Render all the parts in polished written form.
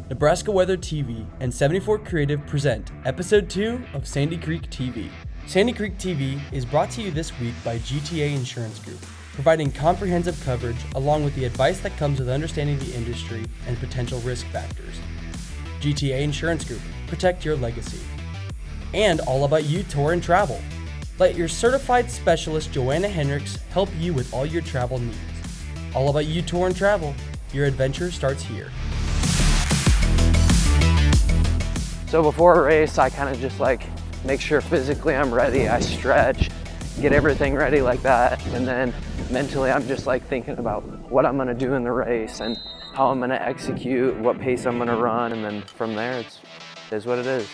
Nebraska Weather TV and 74 Creative present Episode 2 of Sandy Creek TV. Sandy Creek TV is brought to you this week by GTA Insurance Group, providing comprehensive coverage along with the advice that comes with understanding the industry and potential risk factors. GTA Insurance Group, protect your legacy. And All About You Tour and Travel. Let your certified specialist Joanna Hendricks help you with all your travel needs. All About You Tour and Travel, your adventure starts here. So before a race, I kind of just make sure physically I'm ready. I stretch, get everything ready like that. And then mentally I'm just thinking about what I'm gonna do in the race and how I'm gonna execute, what pace I'm gonna run. And then from there, it is what it is.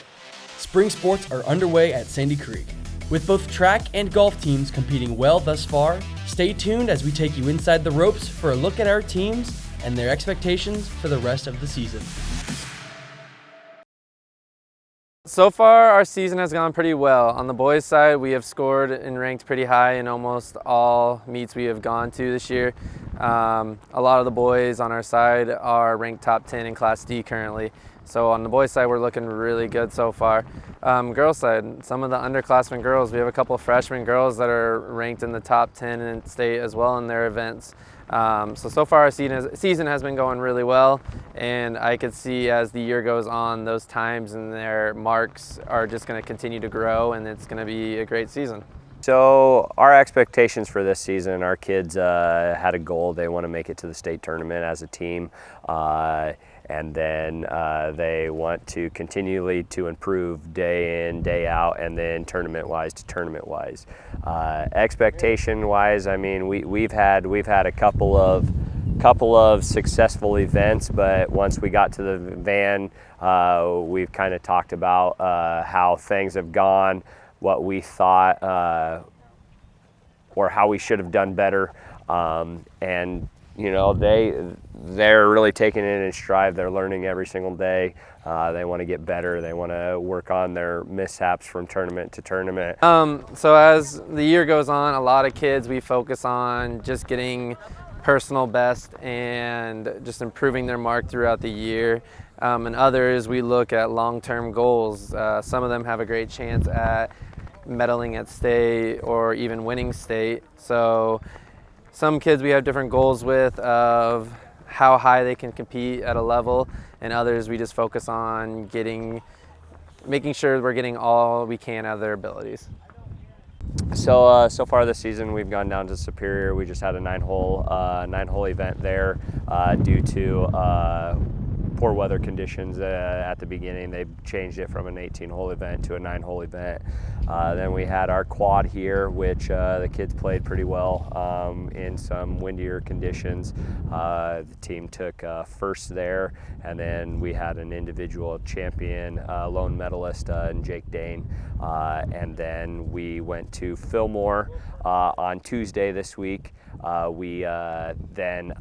Spring sports are underway at Sandy Creek. With both track and golf teams competing well thus far, stay tuned as we take you inside the ropes for a look at our teams and their expectations for the rest of the season. So far, our season has gone pretty well. On the boys' side, we have scored and ranked pretty high in almost all meets we have gone to this year. A lot of the boys on our side are ranked top 10 in Class D currently. So on the boys' side, we're looking really good so far. Girls' side, some of the underclassmen girls, we have a couple of freshman girls that are ranked in the top 10 in state as well in their events. So far our season has been going really well, and I could see as the year goes on, those times and their marks are just going to continue to grow, and it's going to be a great season. So our expectations for this season, our kids had a goal. They want to make it to the state tournament as a team. And then they want to continually to improve day in, day out, and then tournament-wise to tournament-wise. Expectation-wise, I mean, we've had a couple of successful events, but once we got to the van, we've kind of talked about how things have gone, what we thought, or how we should have done better, and you know, they're really taking it in stride. They're learning every single day. They want to get better. They want to work on their mishaps from tournament to tournament. So as the year goes on, a lot of kids, we focus on just getting personal best and just improving their mark throughout the year. And others, we look at long-term goals. Some of them have a great chance at medaling at state or even winning state. So some kids we have different goals with of how high they can compete at a level, and others we just focus on making sure we're getting all we can out of their abilities. So far this season we've gone down to Superior. We just had a nine-hole event there due to poor weather conditions at the beginning. They changed it from an 18-hole event to a 9-hole event. Then we had our quad here, which the kids played pretty well in some windier conditions. The team took first there, and then we had an individual champion, lone medalist in Jake Dane. And then we went to Fillmore on Tuesday this week. We then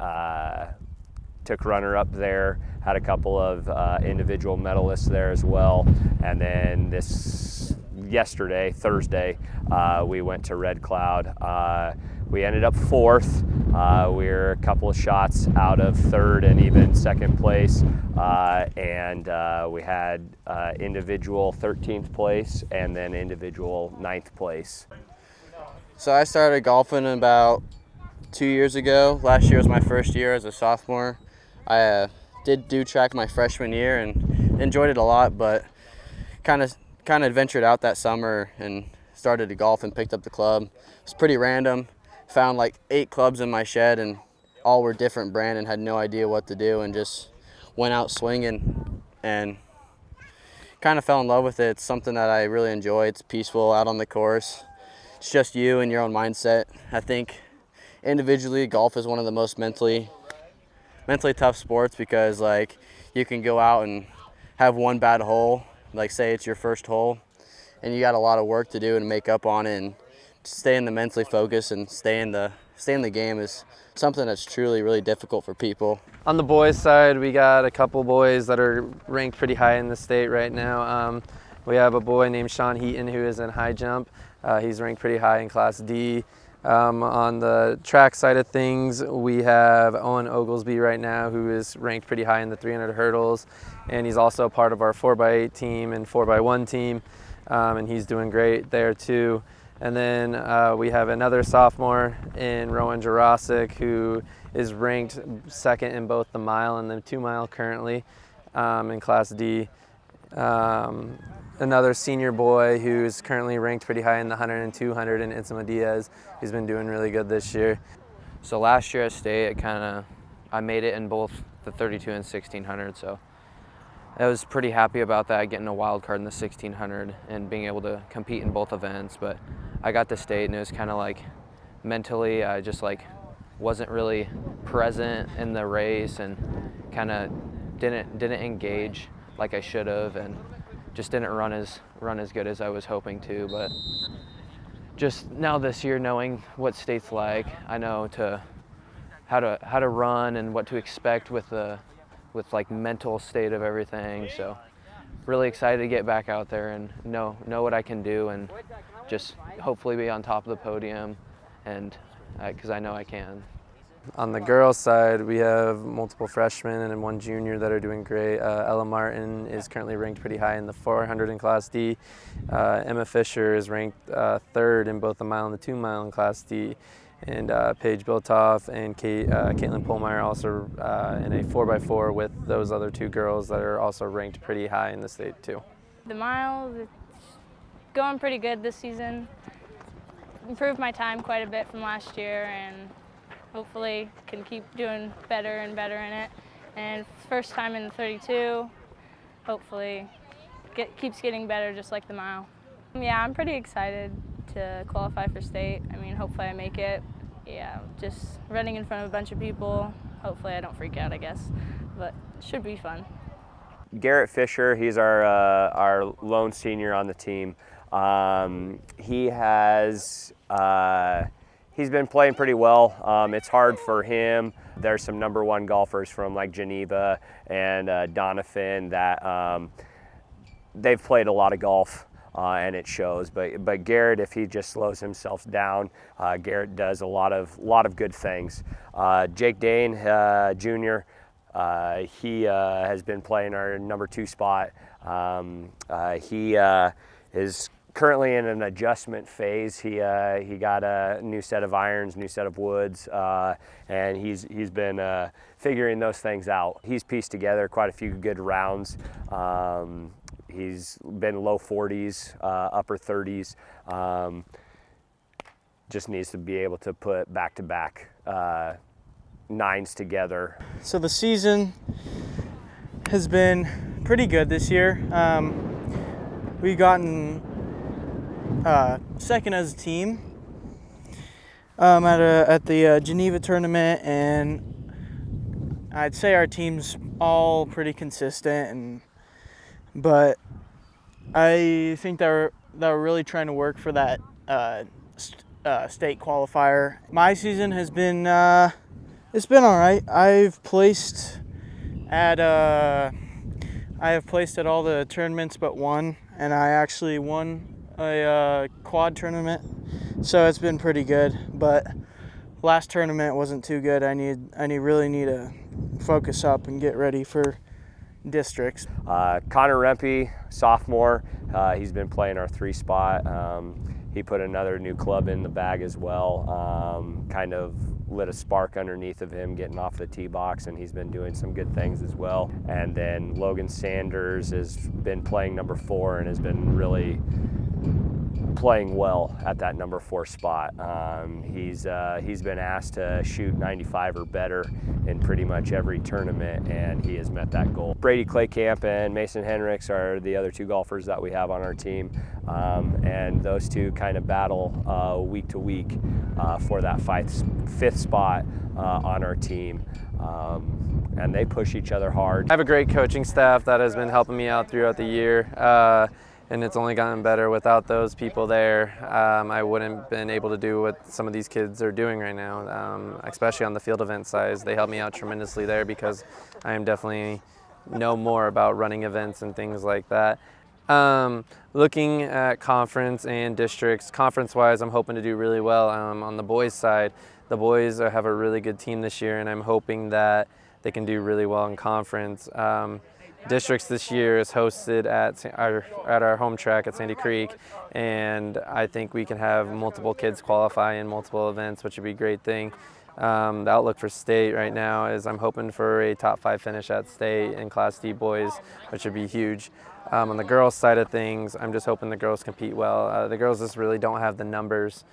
took runner-up there, had a couple of individual medalists there as well, and then yesterday, Thursday, we went to Red Cloud. We ended up fourth. We were a couple of shots out of third and even second place, and we had individual 13th place and then individual 9th place. So I started golfing about 2 years ago. Last year was my first year as a sophomore. I did do track my freshman year and enjoyed it a lot, but kind of ventured out that summer and started to golf and picked up the club. It was pretty random. Found 8 clubs in my shed, and all were different brand, and had no idea what to do, and just went out swinging and kind of fell in love with it. It's something that I really enjoy. It's peaceful out on the course. It's just you and your own mindset. I think individually golf is one of the most mentally tough sports, because you can go out and have one bad hole, say it's your first hole, and you got a lot of work to do and make up on it, and staying the mentally focused and stay in the game is something that's truly really difficult for people. On the boys' side, we got a couple boys that are ranked pretty high in the state right now. We have a boy named Sean Heaton who is in high jump. He's ranked pretty high in Class D. On the track side of things, we have Owen Oglesby right now, who is ranked pretty high in the 300 hurdles, and he's also part of our 4x8 team and 4x1 team, and he's doing great there too. And then we have another sophomore in Rowan Jurasic, who is ranked second in both the mile and the 2 mile currently in Class D. Another senior boy who's currently ranked pretty high in the 100 and 200 in Itzema Diaz. He's been doing really good this year. So last year at state, I made it in both the 32 and 1600. So I was pretty happy about that, getting a wild card in the 1600 and being able to compete in both events. But I got to state and it was kind of like mentally, I just like wasn't really present in the race and kind of didn't engage like I should have, and just didn't run as good as I was hoping to. But just now this year, knowing what state's like, I know how to run and what to expect with like mental state of everything. So really excited to get back out there and know what I can do and just hopefully be on top of the podium, and because I know I can. On the girls' side, we have multiple freshmen and one junior that are doing great. Ella Martin is currently ranked pretty high in the 400 in Class D. Emma Fisher is ranked third in both the mile and the 2 mile in Class D. And Paige Biltoff and Caitlin Polmeyer also in a 4x4 with those other 2 girls that are also ranked pretty high in the state too. The miles, it's going pretty good this season. Improved my time quite a bit from last year, and hopefully can keep doing better and better in it. And first time in the 32, hopefully keeps getting better just like the mile. Yeah, I'm pretty excited to qualify for state. I mean, hopefully I make it. Yeah, just running in front of a bunch of people. Hopefully I don't freak out, I guess, but it should be fun. Garrett Fisher, he's our lone senior on the team. He's been playing pretty well. It's hard for him. There's some number 1 golfers from like Geneva and Doniphan that they've played a lot of golf and it shows. But Garrett, if he just slows himself down, Garrett does a lot of good things. Jake Dane, Jr., he has been playing our number 2 spot. He is currently in an adjustment phase. He got a new set of irons, new set of woods, and he's been figuring those things out. He's pieced together quite a few good rounds. He's been low 40s, upper 30s. Just needs to be able to put back-to-back 9s together. So the season has been pretty good this year. We've gotten second as a team at the Geneva tournament, and I'd say our team's all pretty consistent, but I think that we're really trying to work for that state qualifier. My season has been it's been all right. I have placed at all the tournaments but one, and I actually won a quad tournament, so it's been pretty good. But last tournament wasn't too good. I really need to focus up and get ready for districts. Connor Rempe, sophomore, he's been playing our 3 spot. He put another new club in the bag as well. Kind of lit a spark underneath of him getting off the tee box, and he's been doing some good things as well. And then Logan Sanders has been playing number 4 and has been really playing well at that number 4 spot. He's been asked to shoot 95 or better in pretty much every tournament, and he has met that goal. Brady Claycamp and Mason Henricks are the other 2 golfers that we have on our team, and those 2 kind of battle week to week for that 5th spot on our team. And they push each other hard. I have a great coaching staff that has been helping me out throughout the year. And it's only gotten better. Without those people there, I wouldn't have been able to do what some of these kids are doing right now, especially on the field event side. They help me out tremendously there because I am definitely know more about running events and things like that. Looking at conference and districts, conference-wise, I'm hoping to do really well. On the boys' side, the boys have a really good team this year, and I'm hoping that they can do really well in conference. Districts this year is hosted at our home track at Sandy Creek, and I think we can have multiple kids qualify in multiple events, which would be a great thing. The outlook for state right now is I'm hoping for a top 5 finish at state in Class D boys, which would be huge. On the girls' side of things, I'm just hoping the girls compete well. The girls just really don't have the numbers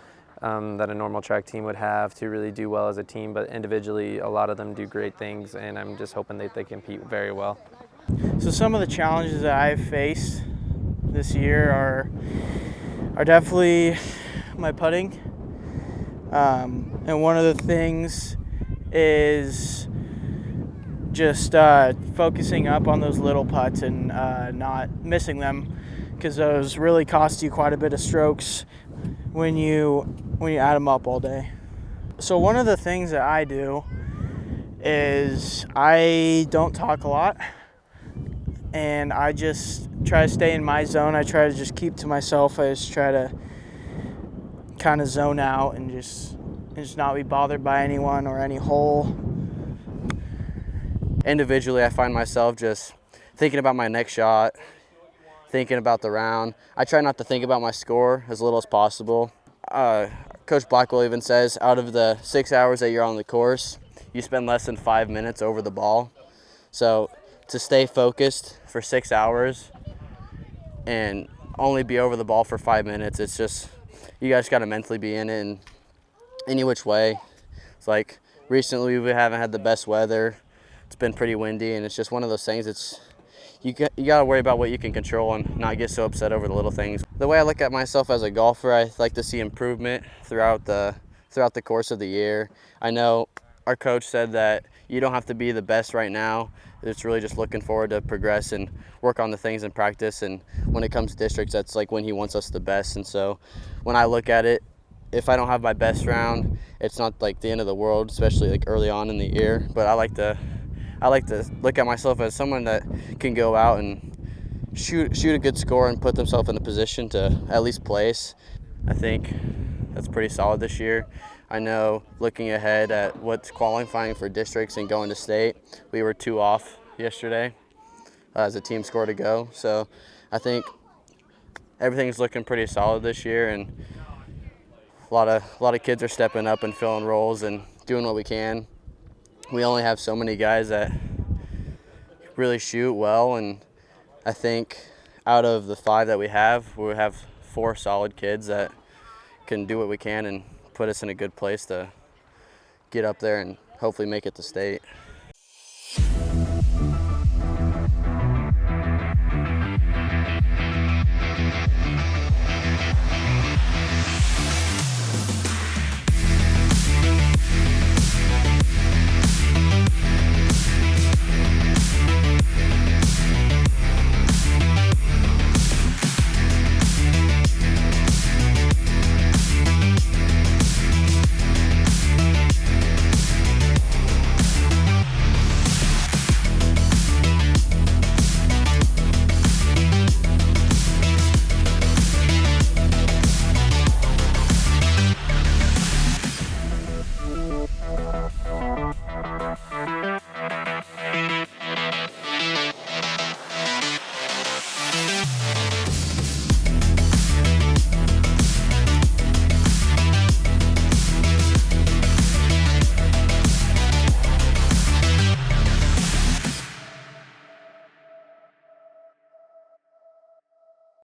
that a normal track team would have to really do well as a team, but individually a lot of them do great things, and I'm just hoping that they compete very well. So some of the challenges that I've faced this year are definitely my putting. And one of the things is just focusing up on those little putts and not missing them, because those really cost you quite a bit of strokes when you add them up all day. So one of the things that I do is I don't talk a lot, and I just try to stay in my zone. I try to just keep to myself. I just try to kind of zone out and just not be bothered by anyone or any hole. Individually, I find myself just thinking about my next shot, thinking about the round. I try not to think about my score as little as possible. Coach Blackwell even says out of the 6 hours that you're on the course, you spend less than 5 minutes over the ball. So to stay focused for 6 hours and only be over the ball for 5 minutes, it's just, you guys got to mentally be in it in any which way. It's like recently we haven't had the best weather. It's been pretty windy, and it's just one of those things. It's you got to worry about what you can control and not get so upset over the little things. The way I look at myself as a golfer, I like to see improvement throughout the course of the year. I know our coach said that you don't have to be the best right now. It's really just looking forward to progress and work on the things in practice. And when it comes to districts, that's like when he wants us the best. And so when I look at it, if I don't have my best round, it's not like the end of the world, especially like early on in the year. But I like to look at myself as someone that can go out and shoot a good score and put themselves in a position to at least place. I think that's pretty solid this year. I know looking ahead at what's qualifying for districts and going to state, we were 2 off yesterday as a team score to go. So I think everything's looking pretty solid this year, and a lot of kids are stepping up and filling roles and doing what we can. We only have so many guys that really shoot well, and I think out of the 5 that we have 4 solid kids that can do what we can and put us in a good place to get up there and hopefully make it to state.